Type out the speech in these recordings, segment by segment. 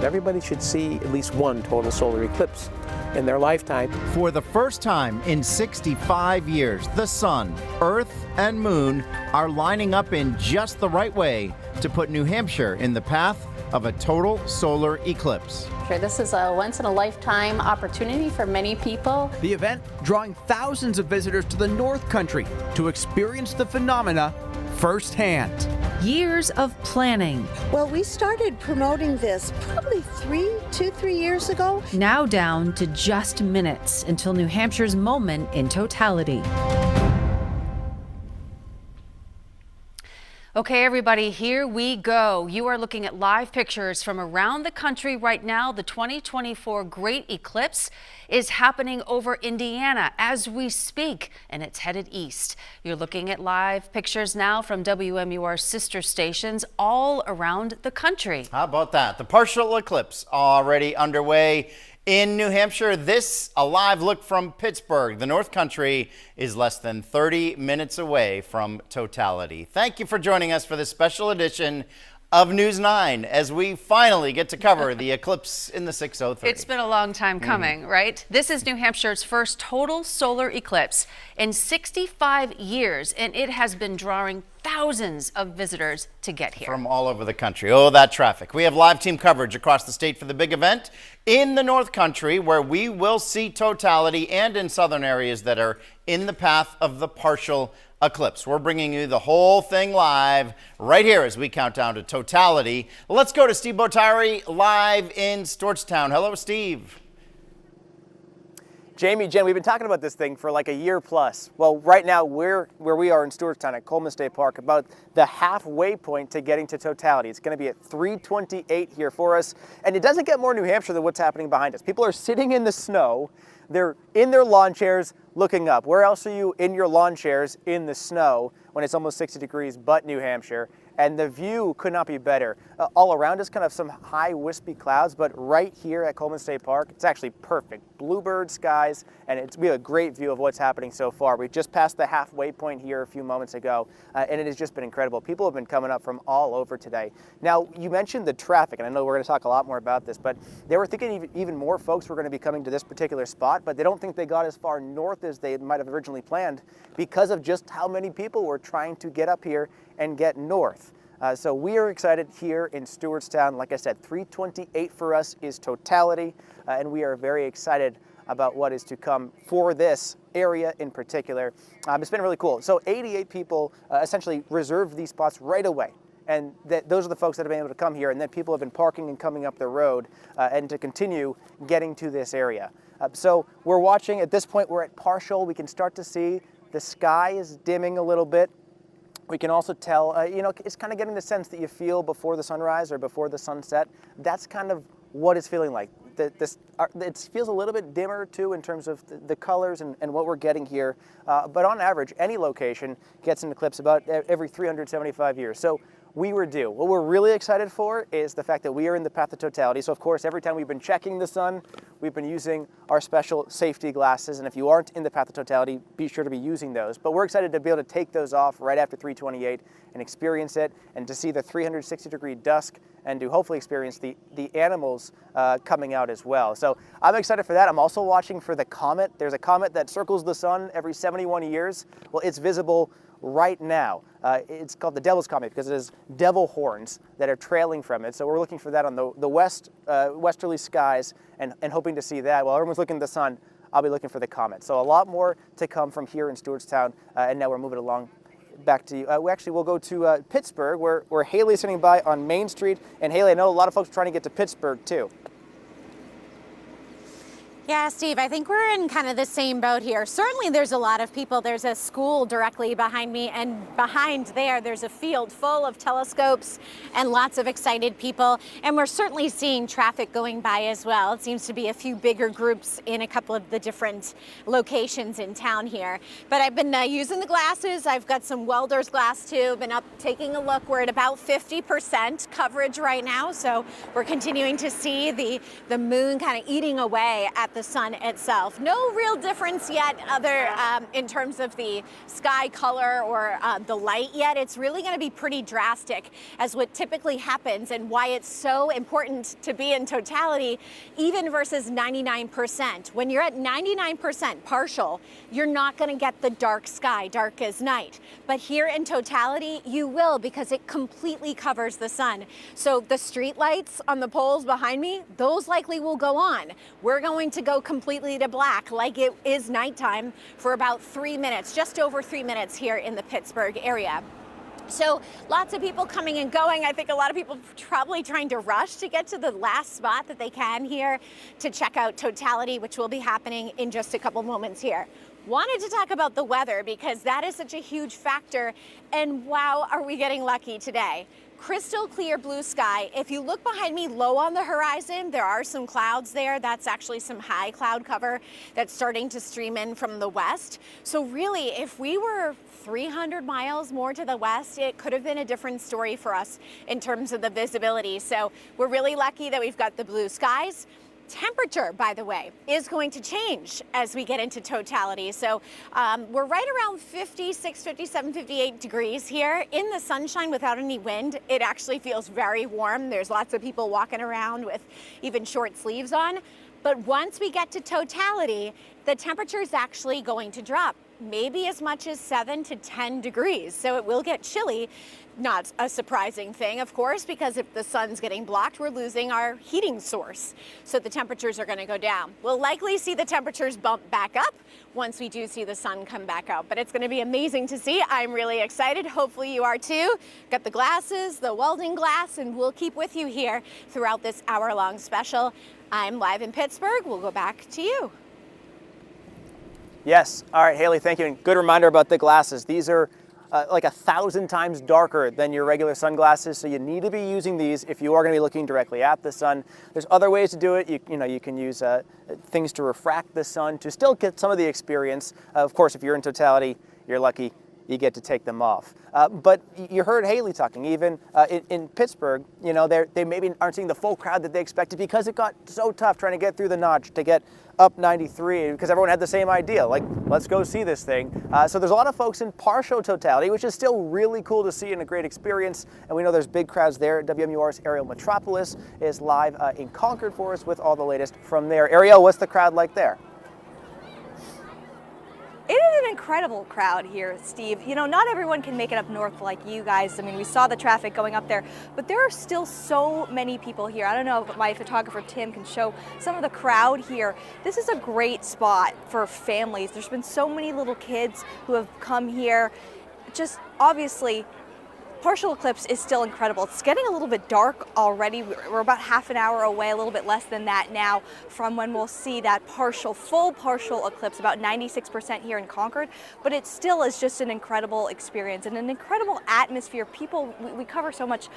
Everybody should see at least one total solar eclipse in their lifetime. For the first time in 65 years, the sun, earth, and moon are lining up in just the right way to put New Hampshire in the path of a total solar eclipse. This is a once-in-a-lifetime opportunity for many people. The event drawing thousands of visitors to the North Country to experience the phenomena firsthand. Years of planning. Well, we started promoting this probably 3 years ago. Now down to just minutes until New Hampshire's moment in totality. Okay, everybody, here we go. You are looking at live pictures from around the country right now. The 2024 Great Eclipse is happening over Indiana as we speak, and it's headed east. You're looking at live pictures now from WMUR sister stations all around the country. How about that? The partial eclipse already underway in New Hampshire. This, a live look from Pittsburgh. The North Country is less than 30 minutes away from totality. Thank you for joining us for this special edition of News 9 as we finally get to cover the eclipse in the 6030. It's been a long time coming, right? This is New Hampshire's first total solar eclipse in 65 years, and it has been drawing thousands of visitors to get here. From all over the country. Oh, that traffic. We have live team coverage across the state for the big event in the North Country, where we will see totality, and in southern areas that are in the path of the partial eclipse. We're bringing you the whole thing live right here as we count down to totality. Let's go to Steve Botari live in Stewartstown. Hello, Steve. Jamie, Jen, we've been talking about this thing for like a year plus. Well, right now we're where we are in Stewartstown at Coleman State Park, about the halfway point to getting to totality. It's going to be at 3:28 here for us, and it doesn't get more New Hampshire than what's happening behind us. People are sitting in the snow. They're in their lawn chairs looking up. Where else are you in your lawn chairs in the snow when it's almost 60 degrees but New Hampshire? And the view could not be better. All around us, kind of some high wispy clouds, but right here at Coleman State Park, it's actually perfect. Bluebird skies, and we have a great view of what's happening so far. We just passed the halfway point here a few moments ago, and it has just been incredible. People have been coming up from all over today. Now, you mentioned the traffic, and I know we're going to talk a lot more about this, but they were thinking even more folks were going to be coming to this particular spot, but they don't think they got as far north as they might have originally planned because of just how many people were trying to get up here and get north. So we are excited here in Stewartstown. Like I said, 3:28 for us is totality, and we are very excited about what is to come for this area in particular. It's been really cool. So 88 people essentially reserved these spots right away. And those are the folks that have been able to come here, and then people have been parking and coming up the road and to continue getting to this area. So we're watching, at this point we're at partial. We can start to see the sky is dimming a little bit. We can also tell, it's kind of getting the sense that you feel before the sunrise or before the sunset. That's kind of what it's feeling like. It feels a little bit dimmer too in terms of the colors and what we're getting here. But on average, any location gets an eclipse about every 375 years. So we were due. What we're really excited for is the fact that we are in the path of totality. So of course, every time we've been checking the sun, we've been using our special safety glasses. And if you aren't in the path of totality, be sure to be using those. But we're excited to be able to take those off right after 3:28 and experience it, and to see the 360-degree dusk, and to hopefully experience the animals coming out as well. So I'm excited for that. I'm also watching for the comet. There's a comet that circles the sun every 71 years. Well, it's visible right now. It's called the Devil's Comet because it has devil horns that are trailing from it. So we're looking for that on the westerly skies and hoping to see that. While everyone's looking at the sun, I'll be looking for the comet. So a lot more to come from here in Stewartstown, and now we're moving along back to you. We'll go to Pittsburgh, where Haley is sitting by on Main Street. And Haley, I know a lot of folks are trying to get to Pittsburgh too. Yeah, Steve, I think we're in kind of the same boat here. Certainly there's a lot of people. There's a school directly behind me, and behind there's a field full of telescopes and lots of excited people. And we're certainly seeing traffic going by as well. It seems to be a few bigger groups in a couple of the different locations in town here. But I've been using the glasses. I've got some welder's glass too. Been up taking a look. We're at about 50% coverage right now. So we're continuing to see the moon kind of eating away at the the sun itself. No real difference yet other in terms of the sky color or the light yet. It's really going to be pretty drastic as what typically happens, and why it's so important to be in totality even versus 99%. When you're at 99% partial, you're not going to get the dark sky, dark as night. But here in totality, you will, because it completely covers the sun. So the street lights on the poles behind me, those likely will go on. We're going to go completely to black like it is nighttime for about 3 minutes, just over 3 minutes here in the Pittsburgh area. So lots of people coming and going. I think a lot of people probably trying to rush to get to the last spot that they can here to check out totality, which will be happening in just a couple moments here. Wanted to talk about the weather because that is such a huge factor, and wow, are we getting lucky today. Crystal clear blue sky. If you look behind me low on the horizon, there are some clouds there. That's actually some high cloud cover that's starting to stream in from the west. So really, if we were 300 miles more to the west, it could have been a different story for us in terms of the visibility. So we're really lucky that we've got the blue skies. Temperature, by the way, is going to change as we get into totality. So we're right around 56, 57, 58 degrees here in the sunshine without any wind. It actually feels very warm. There's lots of people walking around with even short sleeves on. But once we get to totality, the temperature is actually going to drop, maybe as much as 7 to 10 degrees. So it will get chilly. Not a surprising thing, of course, because if the sun's getting blocked, we're losing our heating source. So the temperatures are going to go down. We'll likely see the temperatures bump back up once we do see the sun come back out. But it's going to be amazing to see. I'm really excited. Hopefully you are too. Got the glasses, the welding glass, and we'll keep with you here throughout this hour-long special. I'm live in Pittsburgh. We'll go back to you. Yes. All right, Haley, thank you. And good reminder about the glasses. These are like 1,000 times darker than your regular sunglasses, so you need to be using these if you are going to be looking directly at the sun. There's other ways to do it. You can use things to refract the sun to still get some of the experience. Of course, if you're in totality, you're lucky you get to take them off. But you heard Haley talking, even in Pittsburgh, they maybe aren't seeing the full crowd that they expected because it got so tough trying to get through the notch to get up 93, because everyone had the same idea, like, let's go see this thing. So there's a lot of folks in partial totality, which is still really cool to see and a great experience. And we know there's big crowds there. WMUR's Ariel Metropolis is live in Concord for us with all the latest from there. Ariel, what's the crowd like there? It is an incredible crowd here, Steve. Not everyone can make it up north like you guys. I mean, we saw the traffic going up there, but there are still so many people here. I don't know if my photographer Tim can show some of the crowd here. This is a great spot for families. There's been so many little kids who have come here. Just obviously, partial eclipse is still incredible. It's getting a little bit dark already. We're about half an hour away, a little bit less than that now, from when we'll see that full partial eclipse, about 96% here in Concord. But it still is just an incredible experience and an incredible atmosphere. We cover so much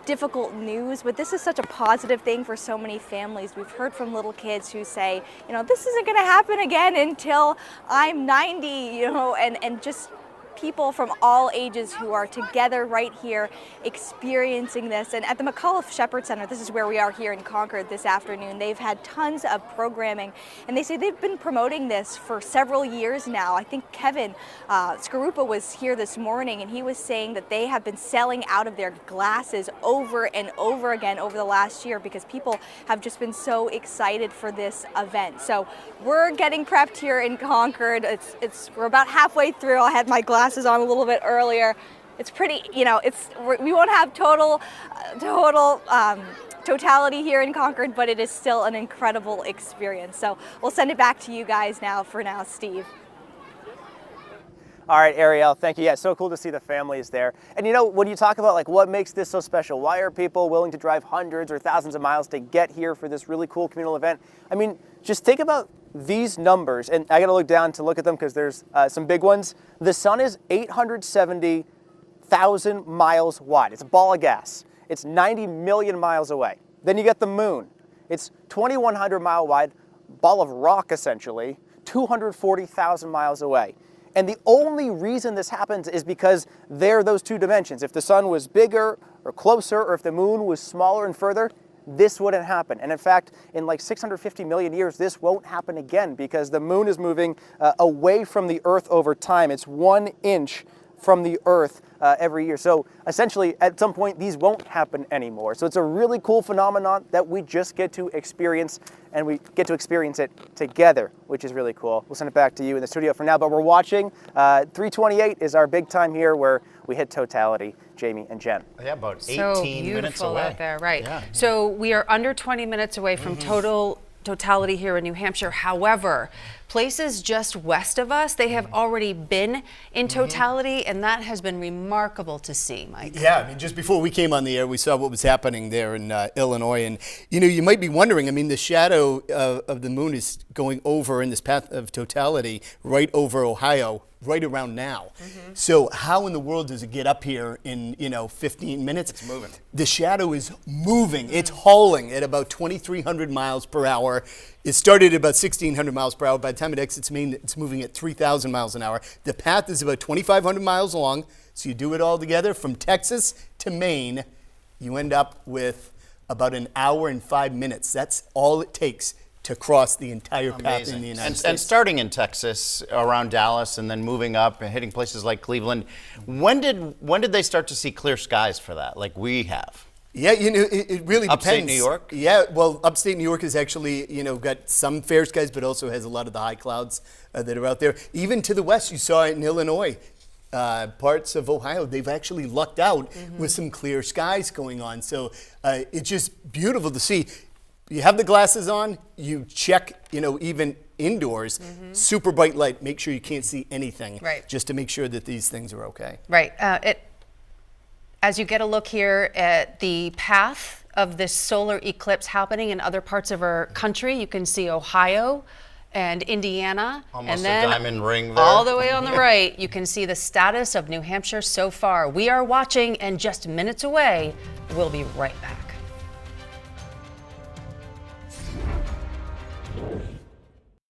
difficult news, but this is such a positive thing for so many families. We've heard from little kids who say, this isn't going to happen again until I'm 90, and just people from all ages who are together right here experiencing this. And at the McAuliffe Shepherd Center, this is where we are here in Concord this afternoon, they've had tons of programming, and they say they've been promoting this for several years now. I think Kevin Skarupa was here this morning, and he was saying that they have been selling out of their glasses over and over again over the last year because people have just been so excited for this event. So we're getting prepped here in Concord. We're about halfway through. I had my glasses on a little bit earlier. It's pretty, we won't have totality here in Concord, but it is still an incredible experience. So we'll send it back to you guys now for now, Steve. All right, Ariel, thank you. Yeah, so cool to see the families there. And when you talk about what makes this so special, why are people willing to drive hundreds or thousands of miles to get here for this really cool communal event? I mean, just think about these numbers, and I gotta look down to look at them because there's some big ones. The sun is 870,000 miles wide. It's a ball of gas. It's 90 million miles away. Then you get the moon. It's 2,100 mile wide, ball of rock essentially, 240,000 miles away. And the only reason this happens is because there are those two dimensions. If the sun was bigger or closer, or if the moon was smaller and further, this wouldn't happen. And in fact, in like 650 million years, this won't happen again because the moon is moving away from the Earth over time. It's 1 inch from the Earth every year. So essentially, at some point, these won't happen anymore. So it's a really cool phenomenon that we just get to experience, and we get to experience it together, which is really cool. We'll send it back to you in the studio for now, but we're watching. 3:28 is our big time here where we hit totality, Jamie and Jen. Yeah, about 18 so minutes away. beautiful out there, right? Yeah. So we are under 20 minutes away from totality here in New Hampshire. However, places just west of us, they have already been in totality, and that has been remarkable to see, Mike. Yeah, I mean, just before we came on the air, we saw what was happening there in Illinois. And, you know, you might be wondering, I mean, the shadow of the moon is going over in this path of totality right over Ohio right around now. So how in the world does it get up here in, 15 minutes? It's moving. The shadow is moving. It's hauling at about 2,300 miles per hour. It started at about 1,600 miles per hour. By the time it exits Maine, it's moving at 3,000 miles an hour. The path is about 2,500 miles long. So you do it all together from Texas to Maine, you end up with about an hour and 5 minutes. That's all it takes to cross the entire path in the United States. And starting in Texas, around Dallas, and then moving up and hitting places like Cleveland. When did they start to see clear skies for that, like we have? Yeah, it really depends. Upstate New York? Yeah, well, upstate New York has actually, got some fair skies, but also has a lot of the high clouds that are out there. Even to the west, you saw it in Illinois. Parts of Ohio, they've actually lucked out with some clear skies going on. So it's just beautiful to see. You have the glasses on, you check, even indoors, super bright light, make sure you can't see anything, just to make sure that these things are okay. Right. As you get a look here at the path of this solar eclipse happening in other parts of our country, you can see Ohio and Indiana. Almost and then a diamond ring there. All the way on the right, you can see the status of New Hampshire so far. We are watching, and just minutes away, we'll be right back.